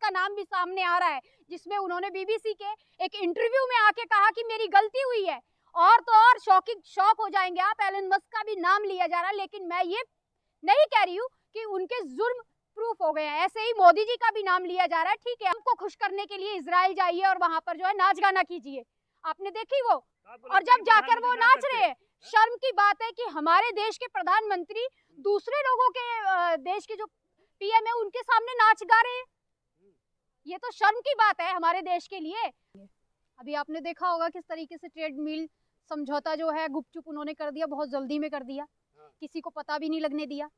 का नाम भी सामने आ रहा है, जिसमें उन्होंने बीबीसी के एक इंटरव्यू में आके कहा कि मेरी गलती हुई है। और तो और शॉक हो जाएंगे आप, एलन मस्क का भी नाम लिया जा रहा है, लेकिन मैं ये नहीं कह रही हूँ कि उनके जुर्म प्रूफ हो गए हैं। ऐसे ही मोदी जी का भी नाम लिया जा रहा है। ठीक है, हमको खुश करने के लिए इजराइल जाइए और वहां पर जो है नाच गाना कीजिए, आपने देखी वो, और जब जाकर वो नाच रहे हैं, शर्म की बात है कि हमारे देश के प्रधानमंत्री दूसरे लोगों के देश के जो पीएम है उनके सामने नाच गा रहे हैं। ये तो शर्म की बात है हमारे देश के लिए। अभी आपने देखा होगा किस तरीके से ट्रेड मिल समझौता जो है गुपचुप उन्होंने कर दिया, बहुत जल्दी में कर दिया, किसी को पता भी नहीं लगने दिया।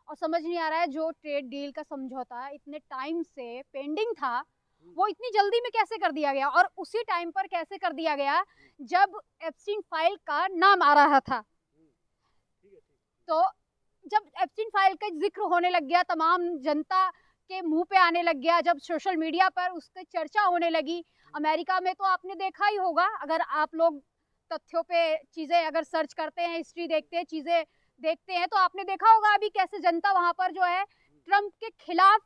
और समझ नहीं आ रहा है जो ट्रेड डील का समझौता इतने टाइम से पेंडिंग था वो इतनी जल्दी में कैसे कर दिया गया, और उसी टाइम पर कैसे कर दिया गया जब एप्स्टीन फाइल का नाम आ रहा था। तो जब एप्स्टीन फाइल का जिक्र होने लग गया, तमाम जनता के मुंह पे आने लग गया, जब सोशल मीडिया पर उसकी चर्चा होने लगी, अमेरिका में तो आपने देखा ही होगा, अगर आप लोग तथ्यों पे चीजें अगर सर्च करते हैं, हिस्ट्री देखते हैं, चीजें देखते हैं, तो आपने देखा होगा अभी कैसे जनता वहां पर जो है ट्रंप के खिलाफ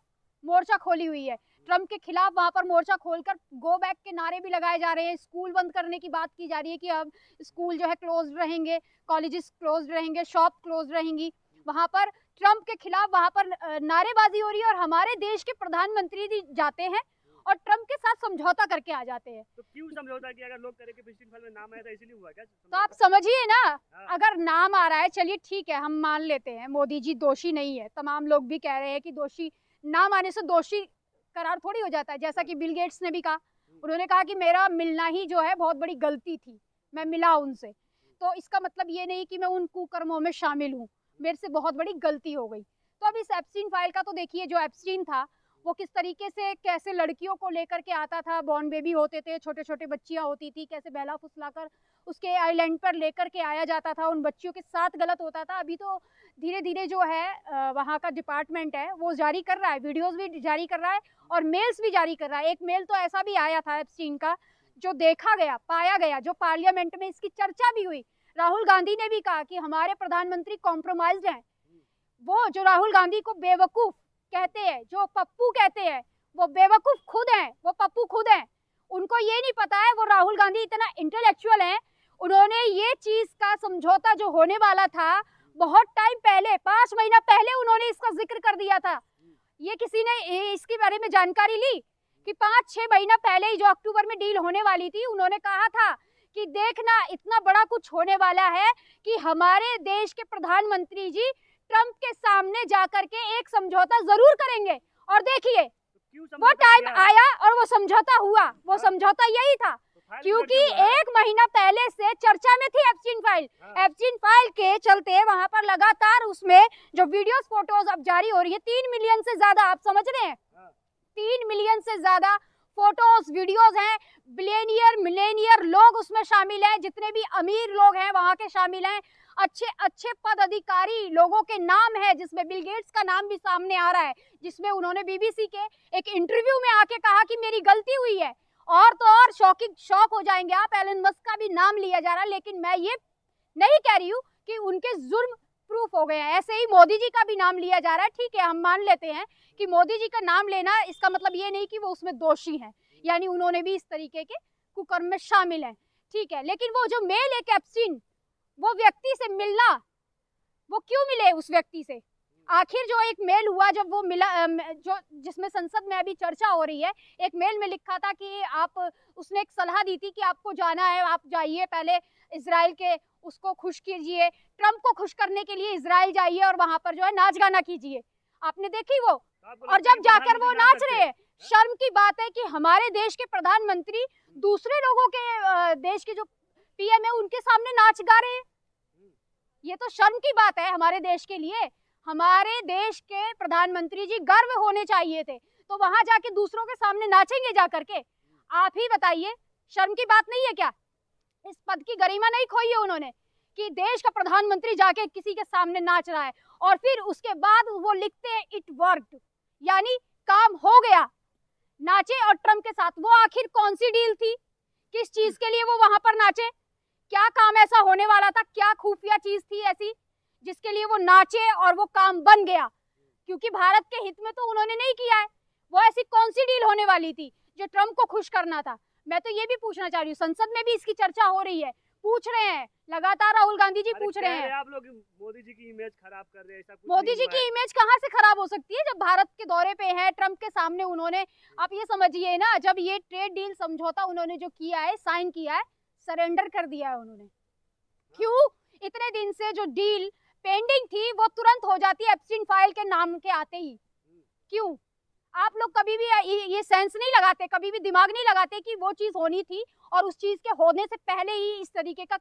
मोर्चा खोली हुई है। ट्रंप के खिलाफ वहां पर मोर्चा खोलकर गो बैक के नारे भी लगाए जा रहे हैं। स्कूल बंद करने की बात की जा रही है कि अब स्कूल जो है क्लोज रहेंगे, कॉलेजेस क्लोज रहेंगे, शॉप क्लोज रहेंगी। वहां पर ट्रंप के खिलाफ वहां पर नारेबाजी हो रही है, और हमारे देश के प्रधानमंत्री भी जाते हैं और ट्रंप के साथ समझौता करके आ जाते हैं। तो क्यों समझौता किया? अगर लोग कह रहे कि एप्स्टीन फाइल में नाम आया था इसीलिए हुआ क्या? तो आप समझिए ना, अगर नाम आ रहा है, चलिए ठीक है, हम मान लेते हैं मोदी जी दोषी नहीं है, तमाम लोग भी कह रहे हैं कि दोषी, नाम आने से दोषी करार थोड़ी हो जाता है। जैसा कि बिल गेट्स ने भी कहा, उन्होंने कहा कि मेरा मिलना ही जो है बहुत बड़ी गलती थी, मैं मिला उनसे, तो इसका मतलब ये नहीं कि मैं उन कुकर्मों में शामिल हूँ, मेरे से बहुत बड़ी गलती हो गई। तो अब इस एप्स्टीन फाइल का तो देखिए, जो एप्स्टीन था वो किस तरीके से कैसे लड़कियों को लेकर के आता था, बॉर्न बेबी होते थे, छोटे छोटे बच्चियां होती थी, कैसे बहला फुसलाकर उसके आइलैंड पर लेकर के आया जाता था, उन बच्चियों के साथ गलत होता था। अभी तो धीरे धीरे जो है वहाँ का डिपार्टमेंट है वो जारी कर रहा है, वीडियोस भी जारी कर रहा है और मेल्स भी जारी कर रहा है। एक मेल तो ऐसा भी आया था एप्स्टीन का जो देखा गया, पाया गया, जो पार्लियामेंट में इसकी चर्चा भी हुई। राहुल गांधी ने भी कहा कि हमारे प्रधानमंत्री कॉम्प्रोमाइज्ड हैं। वो जो राहुल गांधी को बेवकूफ कहते हैं, जो पप्पू कहते हैं, वो बेवकूफ खुद हैं, वो पप्पू खुद हैं। उनको ये नहीं पता है, वो राहुल गांधी इतना इंटेलेक्चुअल हैं, उन्होंने ये चीज का समझौता जो होने वाला था बहुत टाइम पहले, 5 महीना पहले उन्होंने इसका जिक्र कर दिया था। ये किसी ने इसके बारे में जानकारी ली कि 5-6 महीना पहले ही जो अक्टूबर में डील होने वाली थी, उन्होंने कहा था कि देखना इतना बड़ा कुछ होने वाला है कि हमारे देश के प्रधानमंत्री जी ट्रंप के सामने जाकर के एक समझौता जरूर करेंगे। और देखिए वो टाइम आया और वो समझौता हुआ। वो समझौता यही था क्योंकि 1 महीना पहले से चर्चा में थी एप्स्टीन फाइल। एप्स्टीन फाइल के चलते वहां पर लगातार उसमें जो वीडियोस फोटोज अब जारी हो रही है, 3 मिलियन से ज्यादा, आप समझ रहे हैं, 3 मिलियन से ज्यादा फोटोज वीडियोज हैं। बिलियनियर मिलेनियर लोग उसमें शामिल हैं, जितने भी अमीर लोग हैं वहां के शामिल हैं, अच्छे अच्छे पद अधिकारी लोगों के नाम है, जिसमें बिल गेट्स का नाम भी सामने आ रहा है, जिसमें उन्होंने बीबीसी के एक इंटरव्यू में आके कहा कि मेरी गलती हुई है। और तो और शॉक हो जाएंगे आप, एलन मस्क का भी नाम लिया जा रहा है, लेकिन मैं ये नहीं कह रही हूँ कि उनके जुर्म प्रूफ हो गए हैं। ऐसे ही मोदी जी का भी नाम लिया जा रहा है। ठीक है, हम मान लेते हैं कि मोदी जी का नाम लेना, इसका मतलब ये नहीं कि वो उसमें दोषी हैं, यानी उन्होंने भी इस तरीके के कुकर्म में शामिल हैं। ठीक है, लेकिन वो जो मेल एक एप्स्टीन, वो व्यक्ति से मिलना, वो क्यों मिले उस व्यक्ति से? आखिर जो एक मेल हुआ जब वो मिला, जो जिसमें संसद में अभी चर्चा हो रही है, एक मेल में लिखा था कि आप, उसने एक सलाह दी थी कि आपको जाना है, आप जाइए पहले इजराइल के उसको खुश कीजिए, ट्रंप को खुश करने के लिए इजराइल जाइए और वहां पर जो है नाच गाना कीजिए, आपने देखी वो। और जब जाकर वो नाच रहे हैं, शर्म की बात है कि हमारे देश के प्रधानमंत्री दूसरे लोगों के देश के जो पीएम है उनके सामने नाच गा रहे हैं। ये तो शर्म की बात है हमारे देश के लिए। हमारे देश के प्रधानमंत्री जी गर्व होने चाहिए थे, तो वहां जाके दूसरों के सामने नाचेंगे जाकर के? आप ही बताइए, शर्म की बात नहीं है क्या? इस पद की गरिमा नहीं खोई है उन्होंने कि देश का प्रधानमंत्री जाके किसी के सामने नाच रहा है, और फिर उसके बाद वो लिखते हैं इट वर्कड, यानी काम हो गया, नाचे और ट्रंप के साथ। वो आखिर कौन सी डील थी, किस चीज के लिए वो वहां पर नाचे? क्या काम ऐसा होने वाला था, क्या खुफिया चीज थी ऐसी जिसके लिए वो नाचे और वो काम बन गया? क्योंकि भारत के हित में तो उन्होंने नहीं किया है, वो ऐसी कौन सी डील होने वाली थी जो ट्रम्प को खुश करना था? मैं तो ये भी पूछना चाह रही हूँ, संसद में भी इसकी चर्चा हो रही है, पूछ रहे हैं लगातार, राहुल गांधी जी पूछ रहे हैं। आप लोग मोदी जी की इमेज खराब कर रहे हैं, ऐसा कुछ मोदी जी की इमेज कहाँ से खराब हो सकती है जब भारत के दौरे पे है, ट्रम्प के सामने उन्होंने, आप ये समझिए ना, जब ये ट्रेड डील समझौता उन्होंने जो किया है, साइन किया है, सरेंडर कर दिया है उन्होंने। क्यों? इतने दिन से जो डील पेंडिंग थी वो तुरंत हो जाती है एप्स्टीन फाइल के नाम के आते ही। क्यों? आप लोग कभी भी ये सेंस नहीं लगाते, कभी भी दिमाग नहीं लगाते कि वो चीज होनी थी और उस चीज के होने से पहले ही इस तरीके का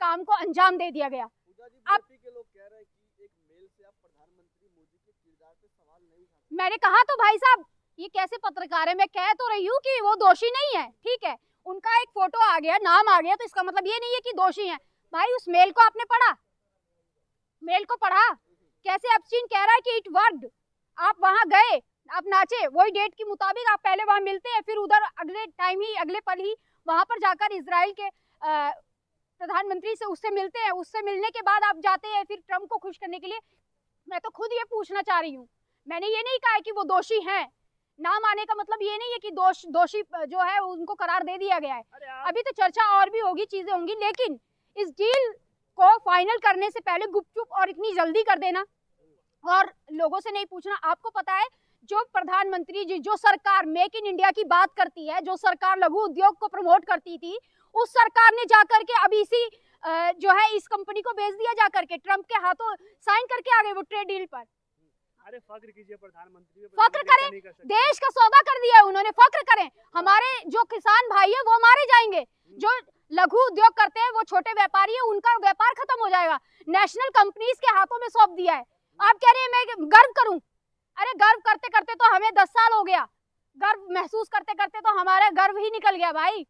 काम को अंजाम दे दिया गया। आप के लोग कह रहे हैं कि एक मेल से आप प्रधानमंत्री मोदी के किरदार पे सवाल नहीं उठा। मैंने कहा तो भाई साहब, ये कैसे पत्रकार है, मैं कह तो रही हूँ कि वो दोषी नहीं है, ठीक है, उनका एक फोटो आ गया, नाम आ गया, तो इसका मतलब ये नहीं है कि दोषी है। भाई उस मेल को आपने पढ़ा? मेल को पढ़ा? कैसे एप्स्टीन कह रहा है कि इट वर्कड, आप वहां गए, आप नाचे, वही डेट के मुताबिक आप पहले वहां मिलते हैं, फिर उधर अगले टाइम ही, अगले पल ही वहां पर जाकर इजराइल के प्रधानमंत्री से उससे मिलते हैं, उससे मिलने के बाद आप जाते हैं फिर ट्रम्प को खुश करने के लिए। मैं तो खुद ये पूछना चाह रही हूँ, मैंने ये नहीं कहा कि वो दोषी हैं, नाम आने का मतलब ये नहीं है कि दोषी जो है उनको करार दे दिया गया है। अभी तो चर्चा और भी होगी, चीजें होंगी, लेकिन इस डील को फाइनल करने से पहले गुपचुप और इतनी जल्दी कर देना और लोगों से नहीं पूछना। आपको पता है जो प्रधानमंत्री जी, जो सरकार मेक इन इंडिया की बात करती है, जो सरकार लघु उद्योग को प्रमोट करती थी, उस सरकार ने जाकर के अब इसी जो है इस कंपनी को बेच दिया, जाकर के ट्रम्प के हाथों साइन करके आ गए वो ट्रेड डील पर। अरे फक्र कीजिए प्रधानमंत्री, फक्र करें, देश का सौदा कर दिया है उन्होंने, फक्र करें। हमारे जो किसान भाई है वो मारे जाएंगे, जो लघु उद्योग करते हैं, वो छोटे व्यापारी है, उनका व्यापार खत्म हो जाएगा, नेशनल कंपनीज के हाथों में सौंप दिया है। आप कह रहे हैं मैं गर्व करूं? अरे गर्व करते करते तो हमें 10 साल हो गया, गर्व महसूस करते करते तो हमारा गर्व ही निकल गया भाई,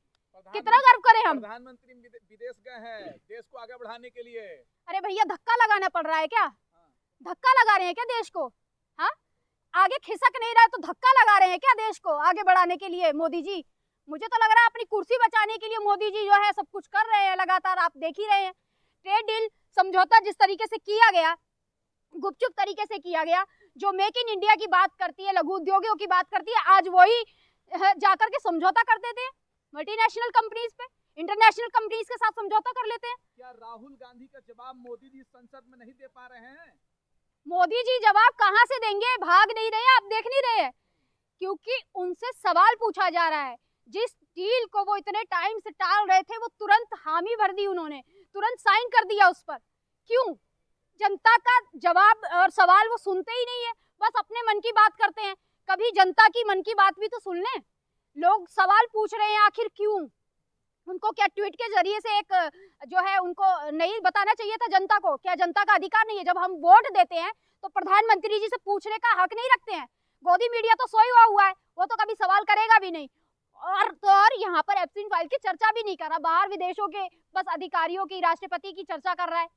कितना गर्व करें हम। प्रधानमंत्री विदेश गए हैं देश को आगे बढ़ाने के लिए। अरे भैया धक्का लगाना पड़ रहा है क्या? धक्का लगा रहे हैं क्या देश को? हाँ, आगे खिसक नहीं रहा है तो धक्का लगा रहे हैं क्या देश को आगे बढ़ाने के लिए मोदी जी? मुझे तो लग रहा है अपनी कुर्सी बचाने के लिए मोदी जी जो है सब कुछ कर रहे हैं लगातार, आप देख ही रहे हैं। ट्रेड डील समझौता जिस तरीके से किया गया, गुपचुप तरीके से किया गया, जो मेक इन इंडिया की बात करती है, लघु उद्योगों की बात करती है, आज वही जाकर के समझौता कर देते हैं मल्टीनेशनल कंपनीज पे, इंटरनेशनल कंपनीज के साथ समझौता कर लेते हैं। क्या राहुल गांधी का जवाब मोदी जी संसद में नहीं दे पा रहे हैं? मोदी जी जवाब कहां से देंगे, भाग नहीं रहे, आप देख नहीं रहे हैं, क्योंकि उनसे सवाल पूछा जा रहा है। जिस डील को वो इतने टाइम से टाल रहे थे, वो तुरंत हामी भर दी उन्होंने, तुरंत साइन कर दिया उस पर। क्यों? जनता का जवाब और सवाल वो सुनते ही नहीं है, बस अपने मन की बात करते हैं। कभी जनता की मन की बात भी तो सुन लें। लोग सवाल पूछ रहे हैं, आखिर क्यों? उनको क्या ट्वीट के जरिए से एक जो है उनको नहीं बताना चाहिए था जनता को? क्या जनता का अधिकार नहीं है? जब हम वोट देते हैं तो प्रधानमंत्री जी से पूछने का हक नहीं रखते हैं? गोदी मीडिया तो सोया हुआ है, वो तो कभी सवाल करेगा भी नहीं। और यहाँ पर एप्स्टीन फाइल की चर्चा भी नहीं कर रहा, बाहर विदेशों के बस अधिकारियों की, राष्ट्रपति की चर्चा कर रहा है।